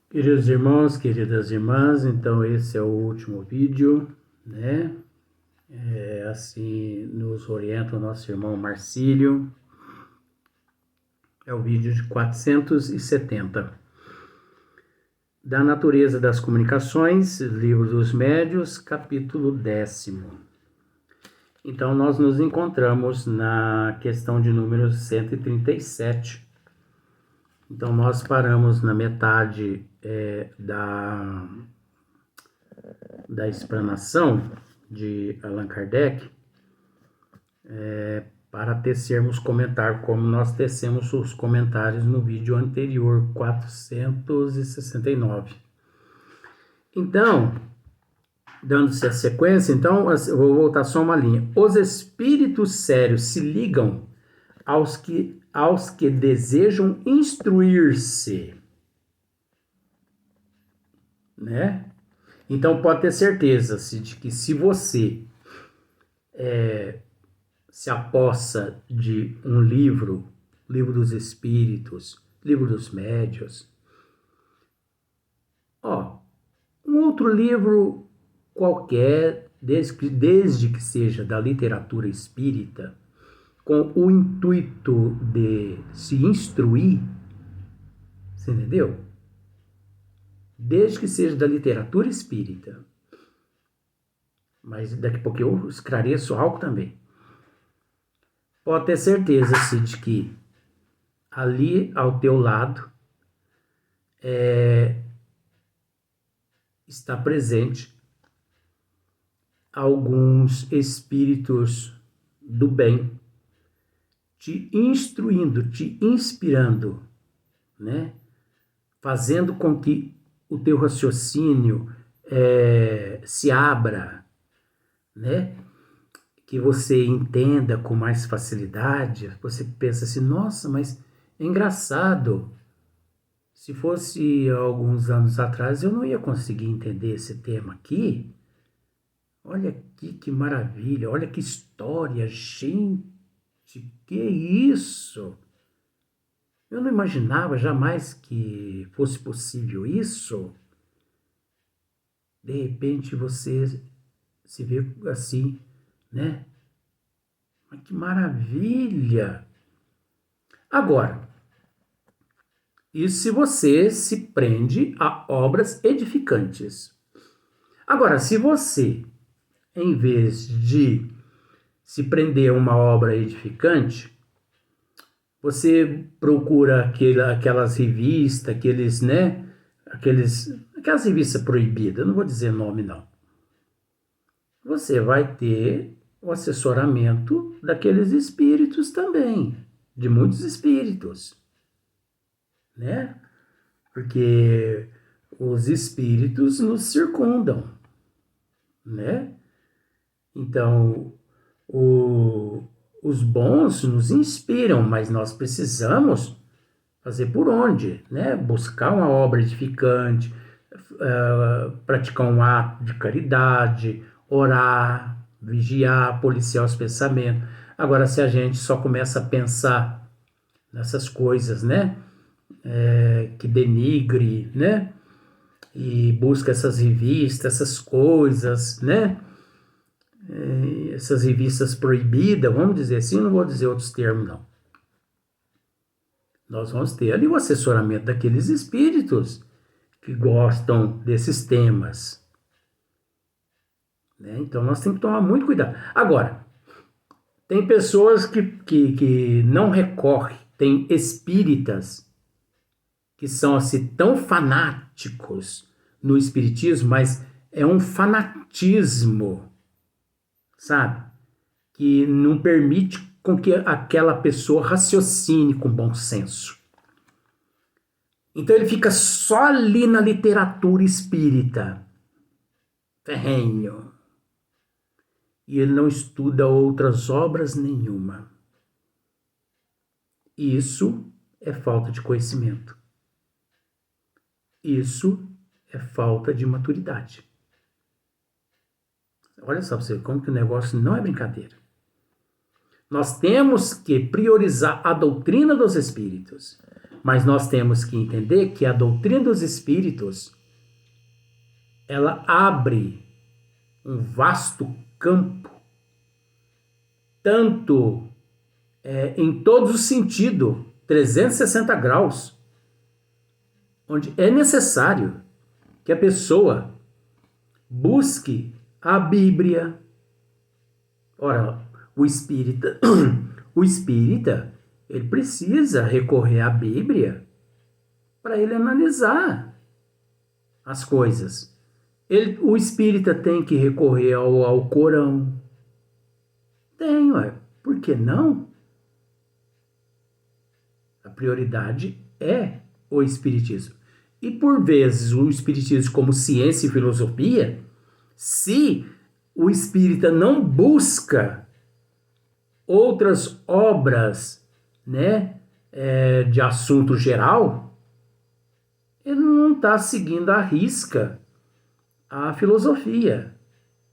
Queridos irmãos, queridas irmãs, então esse é o último vídeo, né? Assim nos orienta o nosso irmão Marcílio. É o vídeo de 470. Da natureza das comunicações, livro dos médios, capítulo 10º. Então nós nos encontramos na questão de número 137. Então nós paramos na metade da explanação de Allan Kardec, para tecermos comentário, como nós tecemos os comentários no vídeo anterior, 469. Então, dando-se a sequência, então eu vou voltar só uma linha. Os espíritos sérios se ligam aos que desejam instruir-se, né? Então pode ter certeza de que se você se apossa de um livro dos espíritos, livro dos médios, um outro livro qualquer, desde que seja da literatura espírita, com o intuito de se instruir, você entendeu? Desde que seja da literatura espírita. Mas daqui a pouco eu esclareço algo também. Pode ter certeza, Cid, de que ali ao teu lado está presente alguns espíritos do bem, te instruindo, te inspirando, né? Fazendo com que o teu raciocínio se abra, né? Que você entenda com mais facilidade. Você pensa assim, nossa, mas é engraçado. Se fosse alguns anos atrás, eu não ia conseguir entender esse tema aqui. Olha aqui que maravilha, olha que história, gente, que isso? Eu não imaginava jamais que fosse possível isso. De repente você se vê assim, né? Mas que maravilha! Agora, isso se você se prende a obras edificantes. Agora, se você, em vez de se prender a uma obra edificante, você procura aquelas revistas, aquelas revistas proibidas, não vou dizer nome não. Você vai ter o assessoramento daqueles espíritos também, de muitos espíritos, né? Porque os espíritos nos circundam, né? Então, os bons nos inspiram, mas nós precisamos fazer por onde, né? Buscar uma obra edificante, praticar um ato de caridade, orar, vigiar, policiar os pensamentos. Agora, se a gente só começa a pensar nessas coisas, né? Que denigre, né? E busca essas revistas, essas coisas, né? Essas revistas proibidas, vamos dizer assim, não vou dizer outros termos, não. Nós vamos ter ali o assessoramento daqueles espíritos que gostam desses temas, né? Então nós temos que tomar muito cuidado. Agora, tem pessoas que não recorrem, tem espíritas que são assim tão fanáticos no espiritismo, mas é um fanatismo, sabe? Que não permite com que aquela pessoa raciocine com bom senso. Então ele fica só ali na literatura espírita, ferrenho, e ele não estuda outras obras nenhuma. Isso é falta de conhecimento. Isso é falta de maturidade. Olha só pra você como que o negócio não é brincadeira. Nós temos que priorizar a doutrina dos espíritos. Mas nós temos que entender que a doutrina dos espíritos, ela abre um vasto campo, tanto em todos os sentidos, 360 graus, onde é necessário que a pessoa busque a Bíblia. Ora, o espírita, ele precisa recorrer à Bíblia para ele analisar as coisas. O espírita tem que recorrer ao Corão. Tem, ué. Por que não? A prioridade é o espiritismo. E por vezes o espiritismo como ciência e filosofia, se o espírita não busca outras obras, né, de assunto geral, ele não está seguindo à risca a filosofia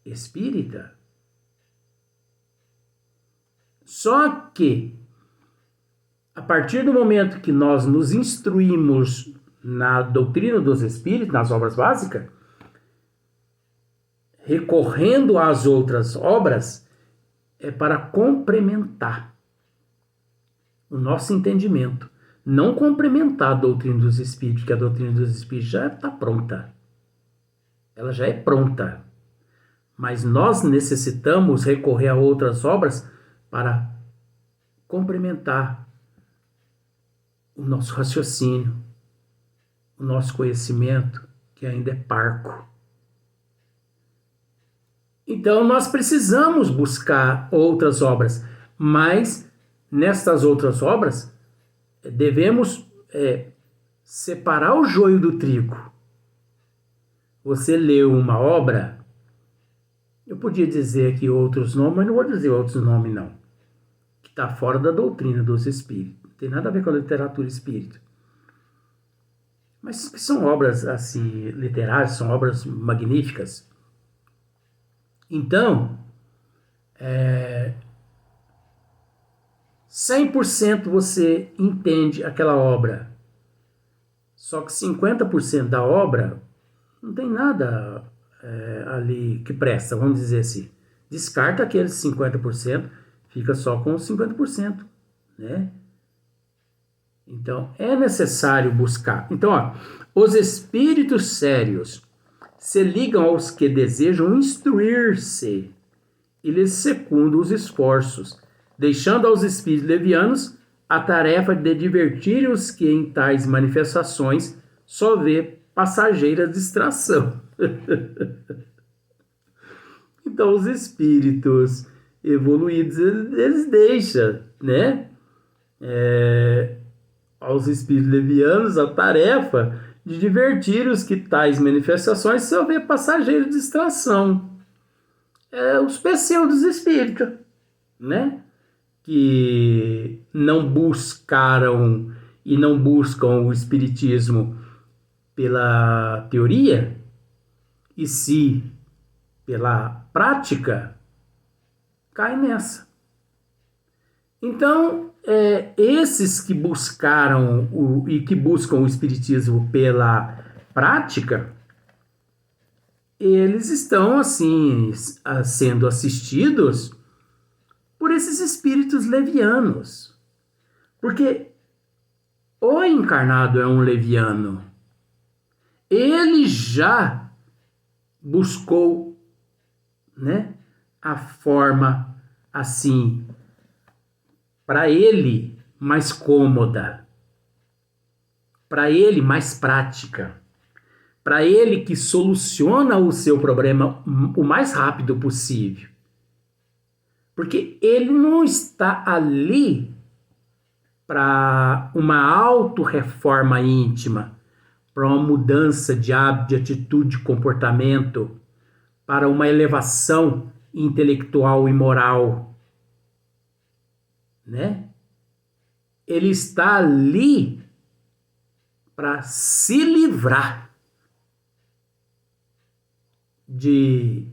espírita. Só que, a partir do momento que nós nos instruímos na doutrina dos espíritos, nas obras básicas, recorrendo às outras obras, é para complementar o nosso entendimento. Não complementar a doutrina dos espíritos, porque a doutrina dos espíritos já está pronta. Ela já é pronta. Mas nós necessitamos recorrer a outras obras para complementar o nosso raciocínio, o nosso conhecimento, que ainda é parco. Então, nós precisamos buscar outras obras, mas nestas outras obras, devemos separar o joio do trigo. Você leu uma obra, eu podia dizer aqui outros nomes, mas não vou dizer outros nomes, não, que está fora da doutrina dos espíritos. Não tem nada a ver com a literatura espírita. Mas que são obras assim literárias, são obras magníficas. Então, 100% você entende aquela obra. Só que 50% da obra não tem nada ali que presta, vamos dizer assim. Descarta aqueles 50%, fica só com os 50%, né? Então, é necessário buscar. Então, os espíritos sérios se ligam aos que desejam instruir-se e lhes secundam os esforços, deixando aos espíritos levianos a tarefa de divertir os que em tais manifestações só vê passageira distração. Então, os espíritos evoluídos, eles deixam, né, aos espíritos levianos a tarefa de divertir os que tais manifestações só vê passageira distração. Os pseudos espíritos, né, que não buscaram e não buscam o espiritismo pela teoria, e sim pela prática, cai nessa. Então, esses que buscaram e que buscam o espiritismo pela prática, eles estão assim sendo assistidos por esses espíritos levianos. Porque o encarnado é um leviano. Ele já buscou, né, a forma assim, para ele mais cômoda, para ele mais prática, para ele que soluciona o seu problema o mais rápido possível. Porque ele não está ali para uma auto-reforma íntima, para uma mudança de hábito, de atitude, de comportamento, para uma elevação intelectual e moral, né? Ele está ali para se livrar de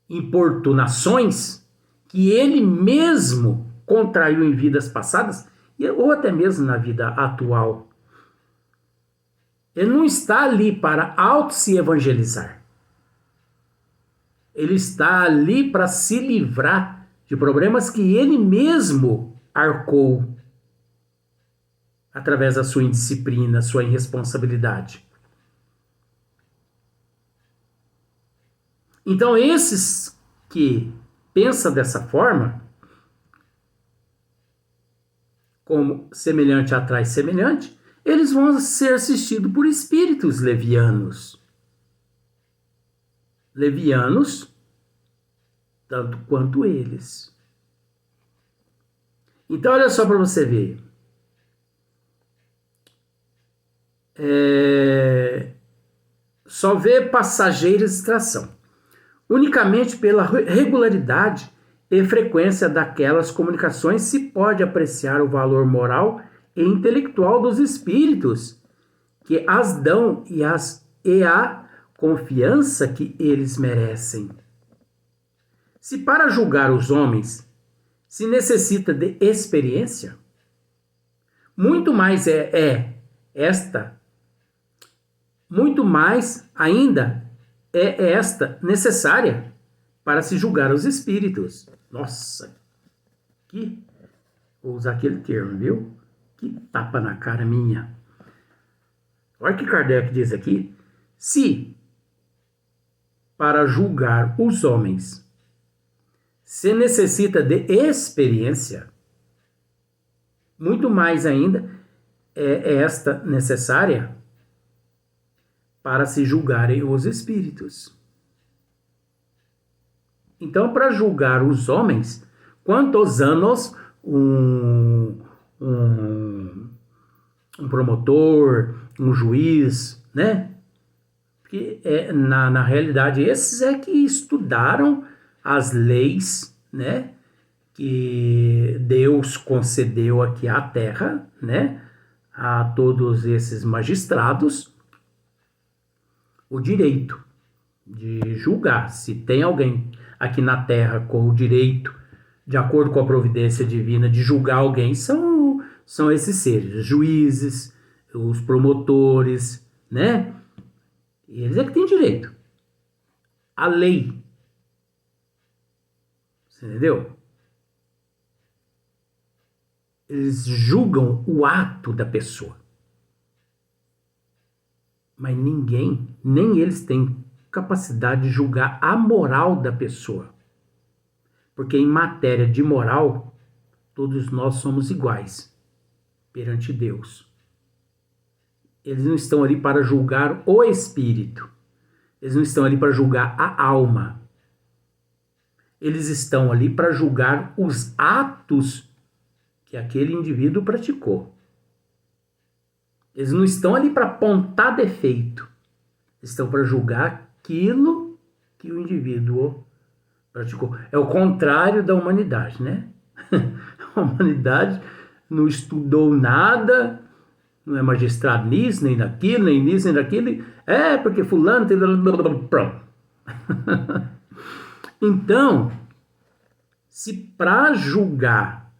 importunações que ele mesmo contraiu em vidas passadas ou até mesmo na vida atual. Ele não está ali para auto-se evangelizar. Ele está ali para se livrar de problemas que ele mesmo arcou através da sua indisciplina, sua irresponsabilidade. Então, esses que pensam dessa forma, como semelhante atrai semelhante, eles vão ser assistidos por espíritos levianos. Levianos, tanto quanto eles. Então, olha só para você ver. Só vê passageira distração. Unicamente pela regularidade e frequência daquelas comunicações se pode apreciar o valor moral e intelectual dos espíritos que as dão e a confiança que eles merecem. Se para julgar os homens se necessita de experiência, muito mais muito mais ainda é esta necessária para se julgar os espíritos. Nossa, vou usar aquele termo, viu? Que tapa na cara minha. Olha o que Kardec diz aqui. Se para julgar os homens se necessita de experiência, muito mais ainda é esta necessária para se julgarem os espíritos. Então, para julgar os homens, quantos anos um promotor, um juiz, né? Porque na realidade esses é que estudaram as leis, né? Que Deus concedeu aqui à Terra, né? A todos esses magistrados o direito de julgar. Se tem alguém aqui na Terra com o direito, de acordo com a providência divina, de julgar alguém, são esses seres, os juízes, os promotores, né? Eles é que têm direito. A lei. Você entendeu? Eles julgam o ato da pessoa. Mas ninguém, nem eles têm capacidade de julgar a moral da pessoa. Porque em matéria de moral, todos nós somos iguais perante Deus. Eles não estão ali para julgar o espírito. Eles não estão ali para julgar a alma. Eles estão ali para julgar os atos que aquele indivíduo praticou. Eles não estão ali para apontar defeito. Eles estão para julgar aquilo que o indivíduo praticou. É o contrário da humanidade, né? A humanidade não estudou nada, não é magistrado nisso, nem naquilo, nem nisso, nem naquilo. Porque fulano tem... Pronto. Então, se para julgar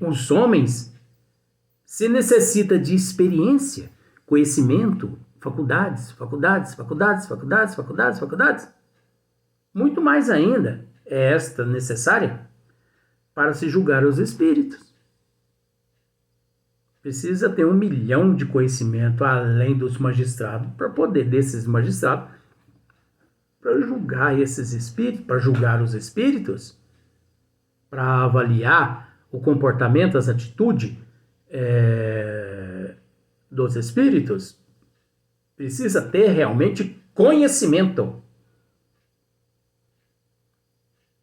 os homens se necessita de experiência, conhecimento, faculdades, muito mais ainda é esta necessária para se julgar os espíritos. Precisa ter 1 milhão de conhecimento além dos magistrados, para poder desses magistrados, para julgar esses espíritos, para julgar os espíritos, para avaliar o comportamento, as atitudes dos espíritos, precisa ter realmente conhecimento.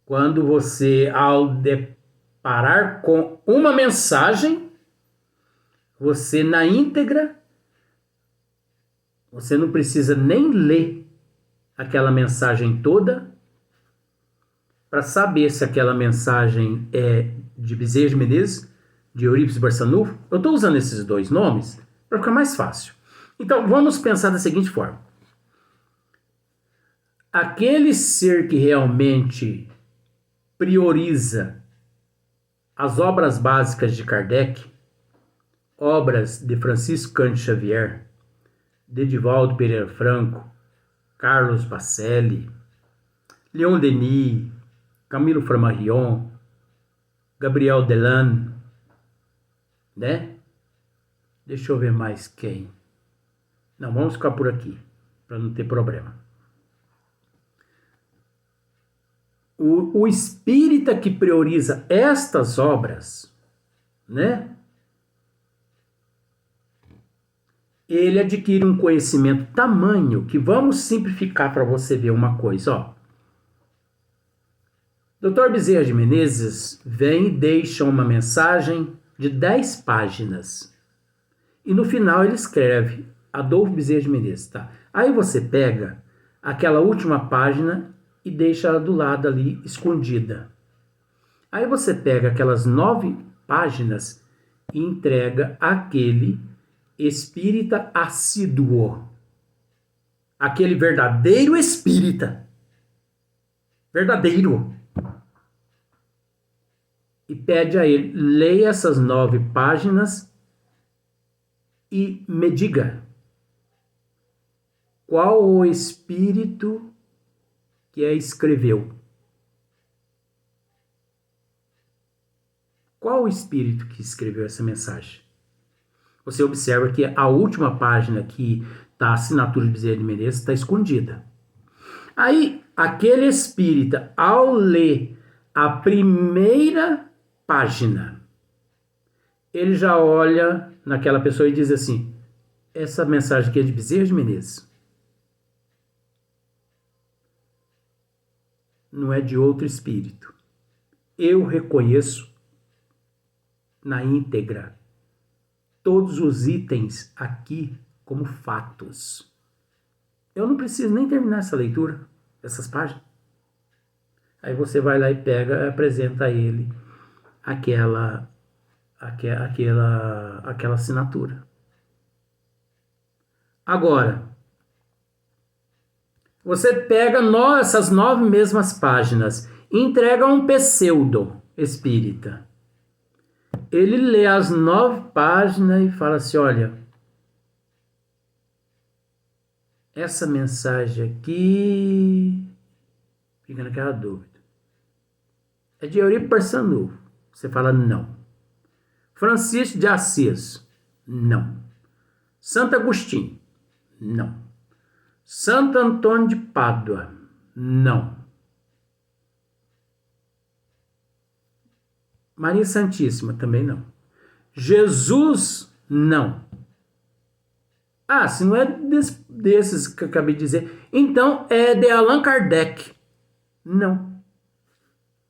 Quando você, ao deparar com uma mensagem, você na íntegra, você não precisa nem ler aquela mensagem toda para saber se aquela mensagem é de Bezerra de Menezes, de Eurípides Barçanufo. Eu estou usando esses dois nomes para ficar mais fácil. Então, vamos pensar da seguinte forma. Aquele ser que realmente prioriza as obras básicas de Kardec, obras de Francisco Cândido Xavier, de Edivaldo Pereira Franco, Carlos Bacelli, Leon Denis, Camilo Flammarion, Gabriel Delan, né? Deixa eu ver mais quem. Não, vamos ficar por aqui, para não ter problema. O espírita que prioriza estas obras, né? Ele adquire um conhecimento tamanho que vamos simplificar para você ver uma coisa, ó. Dr. Bezerra de Menezes vem e deixa uma mensagem de 10 páginas. E no final ele escreve Adolfo Bezerra de Menezes, tá? Aí você pega aquela última página e deixa ela do lado ali, escondida. Aí você pega aquelas 9 páginas e entrega àquele espírita assíduo. Aquele verdadeiro espírita. Verdadeiro. E pede a ele, leia essas 9 páginas e me diga qual o espírito que a escreveu. Qual o espírito que escreveu essa mensagem? Você observa que a última página que está a assinatura de Bezerra de Menezes está escondida. Aí, aquele espírita, ao ler a primeira página, ele já olha naquela pessoa e diz assim, essa mensagem aqui é de Bezerra de Menezes. Não é de outro espírito. Eu reconheço na íntegra todos os itens aqui como fatos. Eu não preciso nem terminar essa leitura, essas páginas. Aí você vai lá e pega e apresenta a ele aquela assinatura. Agora, você pega essas 9 mesmas páginas e entrega a um pseudo espírita. Ele lê as 9 páginas e fala assim, olha, essa mensagem aqui, fica naquela dúvida, é de Euripides Barçanufo. Você fala não. Francisco de Assis, não. Santo Agostinho, não. Santo Antônio de Pádua, não. Maria Santíssima, também não. Jesus, não. Ah, se não é desses que eu acabei de dizer, então é de Allan Kardec. Não.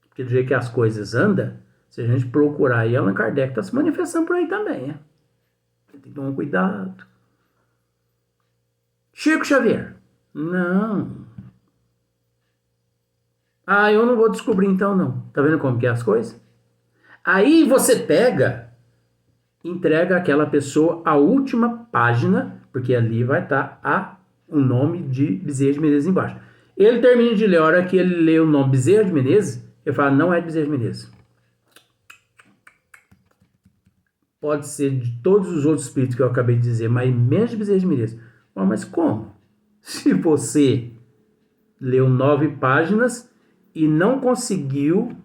Porque do jeito que as coisas andam, se a gente procurar aí, Allan Kardec está se manifestando por aí também, né? Tem que tomar cuidado. Chico Xavier. Não. Ah, eu não vou descobrir então não. Tá vendo como que é as coisas? Aí você pega, entrega àquela pessoa a última página, porque ali vai estar o nome de Bezerra de Menezes embaixo. Ele termina de ler, a hora que ele lê o nome Bezerra de Menezes, ele fala, não é de Bezerra de Menezes. Pode ser de todos os outros espíritos que eu acabei de dizer, mas menos de Bezerra de Menezes. Mas como? Se você leu 9 páginas e não conseguiu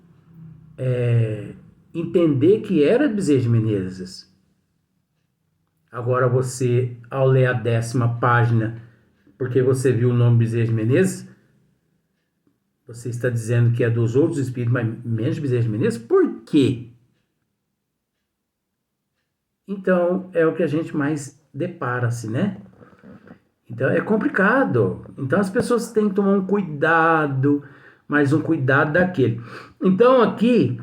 entender que era de Bezerra de Menezes. Agora você, ao ler a 10ª página, porque você viu o nome Bezerra de Menezes, você está dizendo que é dos outros espíritos, mas menos de Bezerra de Menezes? Por quê? Então, é o que a gente mais depara-se, né? Então, é complicado. Então, as pessoas têm que tomar um cuidado, mas um cuidado daquele. Então, aqui,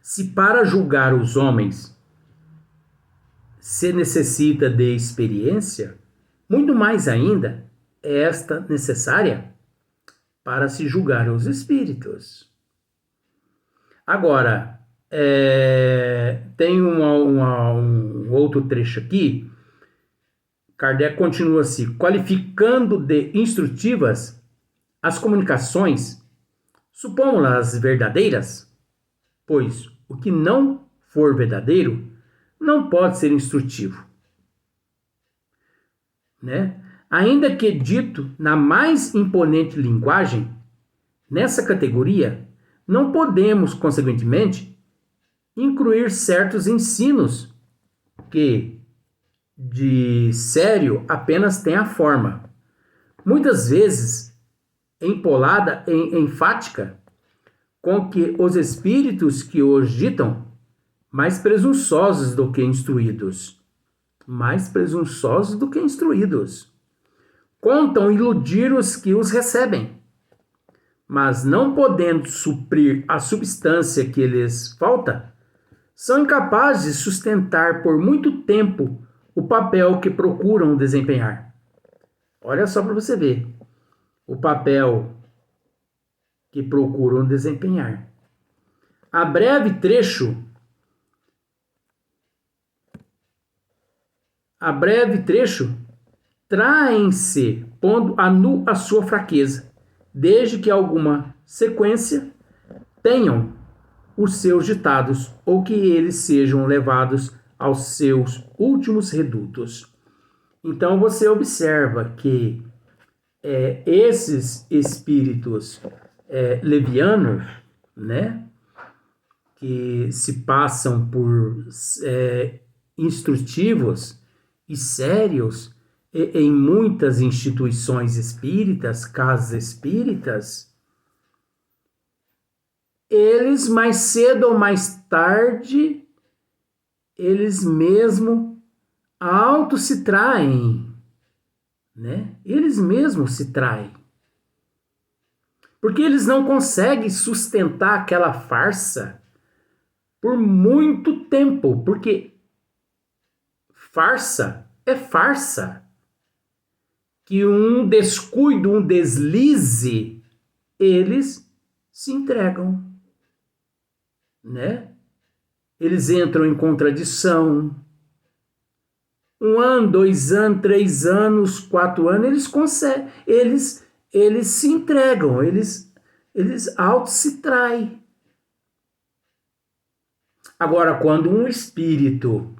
se para julgar os homens se necessita de experiência, muito mais ainda é esta necessária para se julgar os espíritos. Agora, tem um outro trecho aqui. Kardec continua assim, qualificando de instrutivas as comunicações, supomos-las verdadeiras, pois o que não for verdadeiro não pode ser instrutivo, né? Ainda que dito na mais imponente linguagem, nessa categoria, não podemos, consequentemente, incluir certos ensinos que, de sério, apenas têm a forma, muitas vezes empolada e enfática, com que os espíritos que os ditam, mais presunçosos do que instruídos, contam iludir os que os recebem, mas não podendo suprir a substância que lhes falta, são incapazes de sustentar por muito tempo o papel que procuram desempenhar. Olha só para você ver o papel que procuram desempenhar. A breve trecho traem-se pondo a nu a sua fraqueza, desde que alguma sequência tenham os seus ditados, ou que eles sejam levados aos seus últimos redutos. Então você observa que esses espíritos levianos, né, que se passam por instrutivos e sérios em muitas instituições espíritas, casas espíritas, eles mais cedo ou mais tarde, eles mesmo auto se traem, né? Eles mesmos se traem. Porque eles não conseguem sustentar aquela farsa por muito tempo, porque farsa é farsa. Que um descuido, um deslize, eles se entregam, né? Eles entram em contradição. 1 ano, 2 anos, 3 anos, 4 anos, eles conseguem, eles se entregam, eles auto se traem. Agora, quando um espírito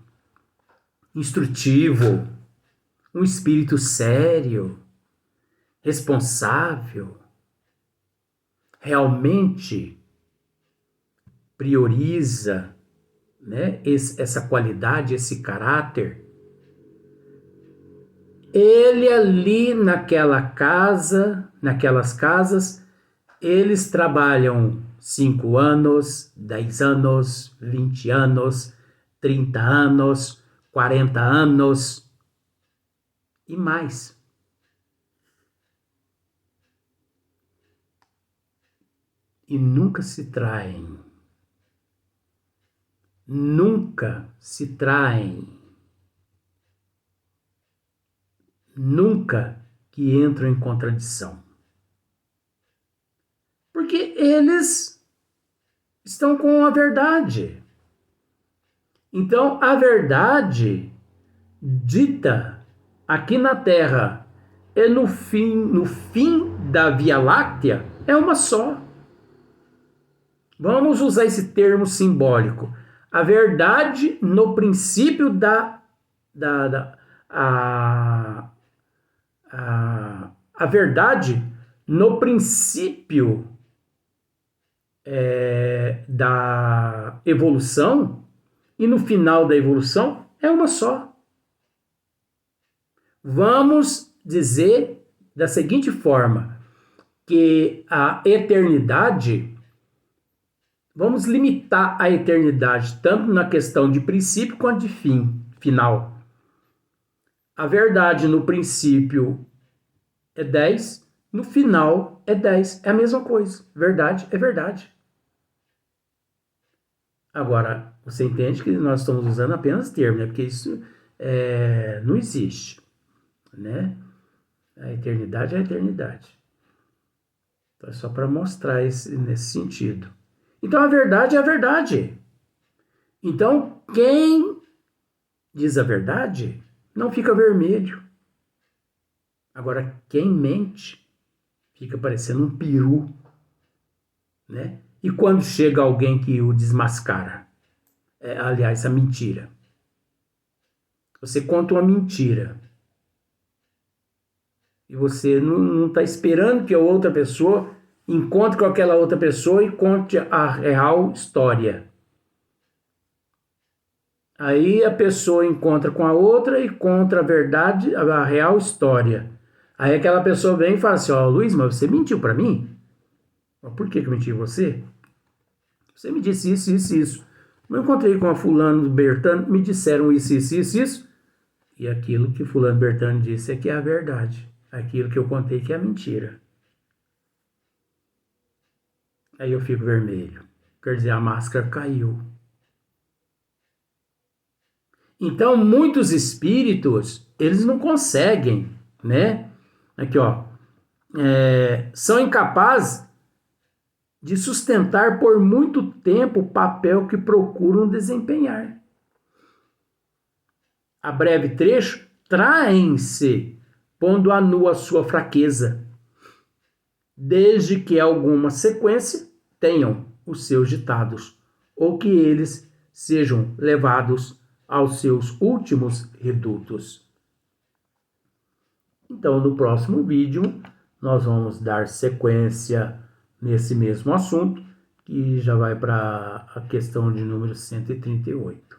instrutivo, um espírito sério, responsável, realmente prioriza, né, essa qualidade, esse caráter, ele ali naquelas casas, eles trabalham 5 anos, 10 anos, 20 anos, 30 anos, 40 anos e mais. E nunca se traem. Nunca se traem. Nunca que entram em contradição. Porque eles estão com a verdade. Então, a verdade dita aqui na Terra e no fim da Via Láctea é uma só. Vamos usar esse termo simbólico. A verdade no princípio a verdade no princípio da evolução e no final da evolução é uma só. Vamos dizer da seguinte forma, que a eternidade, vamos limitar a eternidade tanto na questão de princípio quanto de final. A verdade no princípio é 10, no final é 10. É a mesma coisa. Verdade é verdade. Agora, você entende que nós estamos usando apenas termo, né? Porque isso não existe, né? A eternidade é a eternidade. Então, é só para mostrar nesse sentido. Então, a verdade é a verdade. Então, quem diz a verdade não fica vermelho. Agora, quem mente fica parecendo um peru, né? E quando chega alguém que o desmascara? Aliás, a mentira. Você conta uma mentira. E você não está esperando que a outra pessoa encontre com aquela outra pessoa e conte a real história. Aí a pessoa encontra com a outra e conta a verdade, a real história. Aí aquela pessoa vem e fala assim, ó, Luiz, mas você mentiu para mim? Mas por que eu menti você? Você me disse isso, isso, isso. Eu encontrei com a fulano Bertano, me disseram isso, isso, isso, isso. E aquilo que fulano Bertano disse é que é a verdade. Aquilo que eu contei que é a mentira. Aí eu fico vermelho. Quer dizer, a máscara caiu. Então, muitos espíritos, eles não conseguem, né? Aqui, ó. São incapazes de sustentar por muito tempo o papel que procuram desempenhar. A breve trecho, traem-se, pondo a nu a sua fraqueza, desde que alguma sequência tenham os seus ditados, ou que eles sejam levados aos seus últimos redutos. Então, no próximo vídeo, nós vamos dar sequência nesse mesmo assunto, que já vai para a questão de número 138.